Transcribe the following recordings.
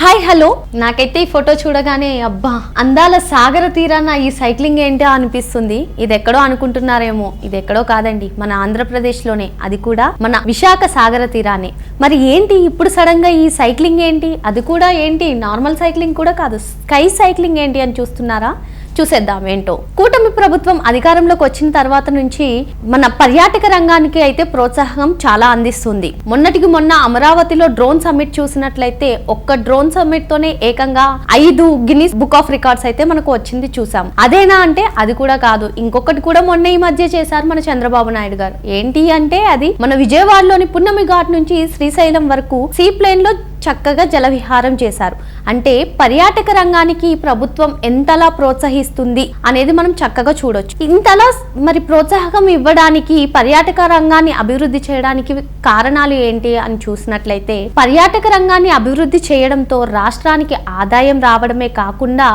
Hi hello, నాకైతే ఈ photo చూడగానే అబ్బా అందాల సాగర తీరాన ఈ సైక్లింగ్ ఏంటో అనిపిస్తుంది. ఇది ఎక్కడో అనుకుంటున్నారేమో, ఇది ఎక్కడో కాదండి, మన ఆంధ్రప్రదేశ్ లోనే, అది కూడా మన విశాఖ సాగర తీరానే. మరి ఏంటి ఇప్పుడు సడన్ గా ఈ సైక్లింగ్ ఏంటి, అది కూడా ఏంటి నార్మల్ సైక్లింగ్ కూడా కాదు, స్కై సైక్లింగ్ ఏంటి అని చూస్తున్నారా? చూసేద్దాం ఏంటో. కూటమి ప్రభుత్వం అధికారంలోకి వచ్చిన తర్వాత నుంచి మన పర్యాటక రంగానికి అయితే ప్రోత్సాహం చాలా అందిస్తుంది. మొన్నటికి మొన్న అమరావతిలో డ్రోన్ సమ్మిట్ చూసినట్లయితే ఒక్క డ్రోన్ సమ్మిట్ తోనే ఏకంగా 5 గిన్నిస్ బుక్ ఆఫ్ రికార్డ్స్ అయితే మనకు వచ్చింది చూసాం. అదేనా అంటే అది కూడా కాదు, ఇంకొకటి కూడా మొన్న ఈ మధ్య చేశారు మన చంద్రబాబు నాయుడు గారు. ఏంటి అంటే అది మన విజయవాడలోని పున్నమి ఘాట్ నుంచి శ్రీశైలం వరకు సీ ప్లేన్ లో చక్కగా జల విహారం చేశారు. అంటే పర్యాటక రంగానికి ప్రభుత్వం ఎంతలా ప్రోత్సహిస్తుంది అనేది మనం చక్కగా చూడొచ్చు. ఇంతలా మరి ప్రోత్సాహం ఇవ్వడానికి, పర్యాటక రంగాన్ని అభివృద్ధి చేయడానికి కారణాలు ఏంటి అని చూసినట్లయితే, పర్యాటక రంగాన్ని అభివృద్ధి చేయడంతో రాష్ట్రానికి ఆదాయం రావడమే కాకుండా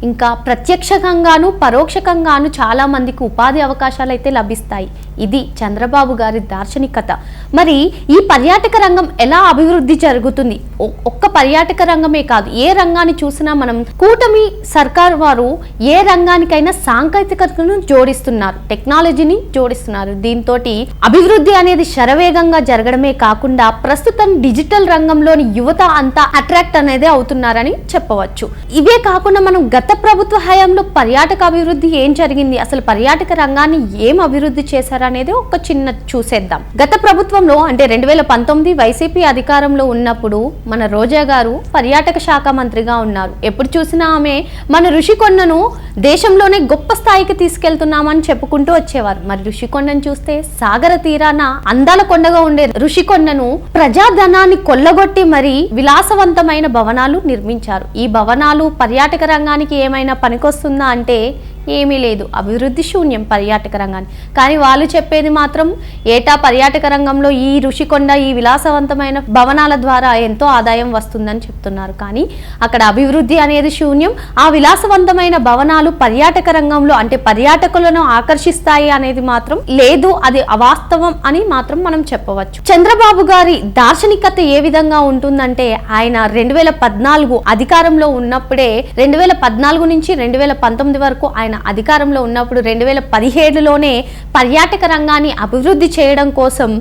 ఇంకా ప్రత్యక్షంగాను పరోక్షంగాను చాలా మందికి ఉపాధి అవకాశాలు అయితే లభిస్తాయి. ఇది చంద్రబాబు గారి దార్శనికత. మరి ఈ పర్యాటక రంగం ఎలా అభివృద్ధి జరుగుతుంది? ఒక్క పర్యాటక రంగమే కాదు, ఏ రంగాన్ని చూసినా మనం కూటమి సర్కార్ వారు ఏ రంగానికైనా సాంకేతికతను జోడిస్తున్నారు, టెక్నాలజీని జోడిస్తున్నారు. దీంతో అభివృద్ధి అనేది శరవేగంగా జరగడమే కాకుండా ప్రస్తుతం డిజిటల్ రంగంలోని యువత అంతా అట్రాక్ట్ అనేది అవుతున్నారని చెప్పవచ్చు. ఇవే కాకుండా మనం గత ప్రభుత్వ హయాంలో పర్యాటక అభివృద్ధి ఏం జరిగింది, అసలు పర్యాటక రంగాన్ని ఏం అభివృద్ధి చేశారనేది ఒక చిన్న చూసేద్దాం. గత ప్రభుత్వంలో అంటే 2019 వైసీపీ అధికారంలో ఉన్నప్పుడు మన రోజా గారు పర్యాటక శాఖ మంత్రిగా ఉన్నారు. ఎప్పుడు చూసినా ఆమె మన ఋషికొండను దేశంలోనే గొప్ప స్థాయికి తీసుకెళ్తున్నామని చెప్పుకుంటూ వచ్చేవారు. మరి ఋషికొండను చూస్తే సాగర తీరాన అందాల కొండగా ఉండే ఋషికొండను ప్రజాధనాన్ని కొల్లగొట్టి మరి విలాసవంతమైన భవనాలు నిర్మించారు. ఈ భవనాలు పర్యాటక రంగానికి ఏమైనా పనికొస్తుందా అంటే ఏమీ లేదు, అభివృద్ధి శూన్యం పర్యాటక రంగాన్ని. కానీ వాళ్ళు చెప్పేది మాత్రం ఏటా పర్యాటక రంగంలో ఈ ఋషికొండ, ఈ విలాసవంతమైన భవనాల ద్వారా ఎంతో ఆదాయం వస్తుందని చెప్తున్నారు. కానీ అక్కడ అభివృద్ధి అనేది శూన్యం. ఆ విలాసవంతమైన భవనాలు పర్యాటక రంగంలో అంటే పర్యాటకులను ఆకర్షిస్తాయి అనేది మాత్రం లేదు, అది అవాస్తవం అని మాత్రం మనం చెప్పవచ్చు. చంద్రబాబు గారి దార్శనికత ఏ విధంగా ఉంటుందంటే, ఆయన 2014 అధికారంలో ఉన్నప్పుడే 2014 నుంచి 2019 వరకు ఆయన అధికారంలో ఉన్నప్పుడు 2017లోనే పర్యాటక రంగాన్ని అభివృద్ధి చేయడం కోసం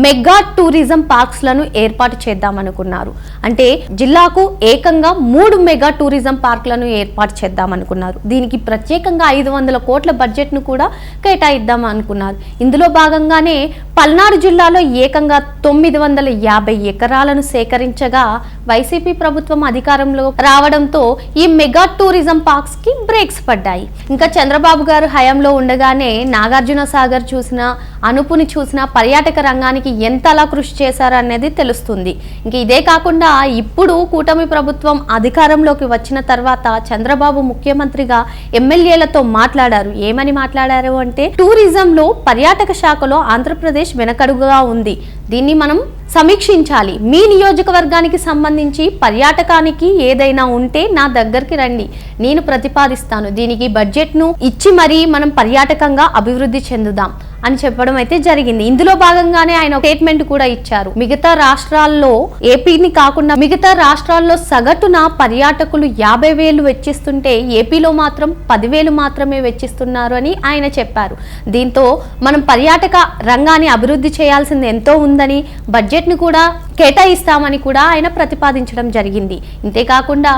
మెగా టూరిజం పార్క్స్ లను ఏర్పాటు చేద్దామనుకున్నారు. అంటే జిల్లాకు ఏకంగా 3 మెగా టూరిజం పార్కులను ఏర్పాటు చేద్దామనుకున్నారు. దీనికి ప్రత్యేకంగా 500 కోట్ల బడ్జెట్ ను కూడా కేటాయిద్దాం అనుకున్నారు. ఇందులో భాగంగానే పల్నాడు జిల్లాలో ఏకంగా 950 ఎకరాలను సేకరించగా వైసీపీ ప్రభుత్వం అధికారంలో రావడంతో ఈ మెగా టూరిజం పార్క్స్ కి బ్రేక్స్ పడ్డాయి. ఇంకా చంద్రబాబు గారు హయాంలో ఉండగానే నాగార్జున సాగర్ చూసినా, అనుపుని చూసినా పర్యాటక రంగానికి ఎంతలా కృషి చేశారు అనేది తెలుస్తుంది. ఇంక ఇదే కాకుండా ఇప్పుడు కూటమి ప్రభుత్వం అధికారంలోకి వచ్చిన తర్వాత చంద్రబాబు ముఖ్యమంత్రిగా ఎమ్మెల్యేలతో మాట్లాడారు. ఏమని మాట్లాడారు అంటే, టూరిజంలో పర్యాటక శాఖలో ఆంధ్రప్రదేశ్ వెనకడుగుగా ఉంది, దీన్ని మనం సమీక్షించాలి. మీ నియోజకవర్గానికి సంబంధించి పర్యాటకానికి ఏదైనా ఉంటే నా దగ్గరికి రండి, నేను ప్రతిపాదిస్తాను. దీనికి బడ్జెట్ను ఇచ్చి మరీ మనం పర్యాటకంగా అభివృద్ధి చెందుదాం అని చెప్పడం అయితే జరిగింది. ఇందులో భాగంగానే ఆయన స్టేట్మెంట్ కూడా ఇచ్చారు. మిగతా రాష్ట్రాల్లో, ఏపీని కాకుండా మిగతా రాష్ట్రాల్లో సగటున పర్యాటకులు 50,000 వెచ్చిస్తుంటే ఏపీలో మాత్రం 10,000 మాత్రమే వెచ్చిస్తున్నారు అని ఆయన చెప్పారు. దీంతో మనం పర్యాటక రంగాన్ని అభివృద్ధి చేయాల్సింది ఎంతో ఉందని, బడ్జెట్ను కూడా కేటాయిస్తామని కూడా ఆయన ప్రతిపాదించడం జరిగింది. ఇంతేకాకుండా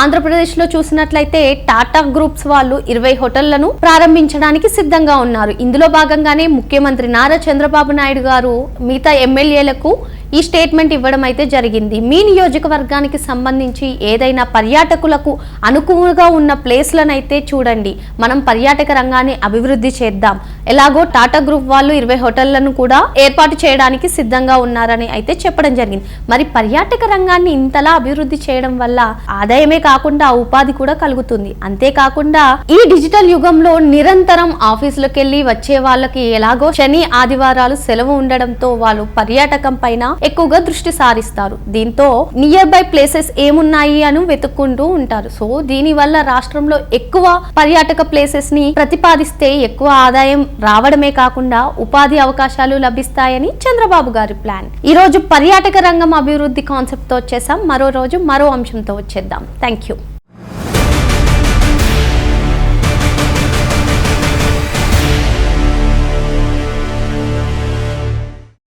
ఆంధ్రప్రదేశ్లో చూసినట్లయితే టాటా గ్రూప్స్ వాళ్ళు 20 హోటళ్లను ప్రారంభించడానికి సిద్ధంగా ఉన్నారు. ఇందులో భాగంగానే ముఖ్యమంత్రి నారా చంద్రబాబు నాయుడు గారు మిగతా ఎమ్మెల్యేలకు ఈ స్టేట్మెంట్ ఇవ్వడం అయితే జరిగింది. మీ నియోజకవర్గానికి సంబంధించి ఏదైనా పర్యాటకులకు అనుకూలంగా ఉన్న ప్లేస్లను అయితే చూడండి, మనం పర్యాటక రంగాన్ని అభివృద్ధి చేద్దాం. ఎలాగో టాటా గ్రూప్ వాళ్ళు 20 హోటళ్లను కూడా ఏర్పాటు చేయడానికి సిద్ధంగా ఉన్నారని అయితే చెప్పడం జరిగింది. మరి పర్యాటక రంగాన్ని ఇంతలా అభివృద్ధి చేయడం వల్ల ఆదాయమే కాకుండా ఉపాధి కూడా కలుగుతుంది. అంతేకాకుండా ఈ డిజిటల్ యుగంలో నిరంతరం ఆఫీసులకు వెళ్ళి వచ్చే వాళ్ళకి ఎలాగో శని ఆదివారాలు సెలవు ఉండడంతో వాళ్ళు పర్యాటకం పైన ఎక్కువగా దృష్టి సారిస్తారు. దీంతో నియర్ బై ప్లేసెస్ ఏమున్నాయి అని వెతుక్కుంటూ ఉంటారు. సో దీని వల్ల రాష్ట్రంలో ఎక్కువ పర్యాటక ప్లేసెస్ ని ప్రతిపాదిస్తే ఎక్కువ ఆదాయం రావడమే కాకుండా ఉపాధి అవకాశాలు లభిస్తాయని చంద్రబాబు గారి ప్లాన్. ఈ రోజు పర్యాటక రంగం అభివృద్ధి కాన్సెప్ట్ తో వచ్చేసాం. మరో రోజు మరో అంశంతో వచ్చేద్దాం. Thank you.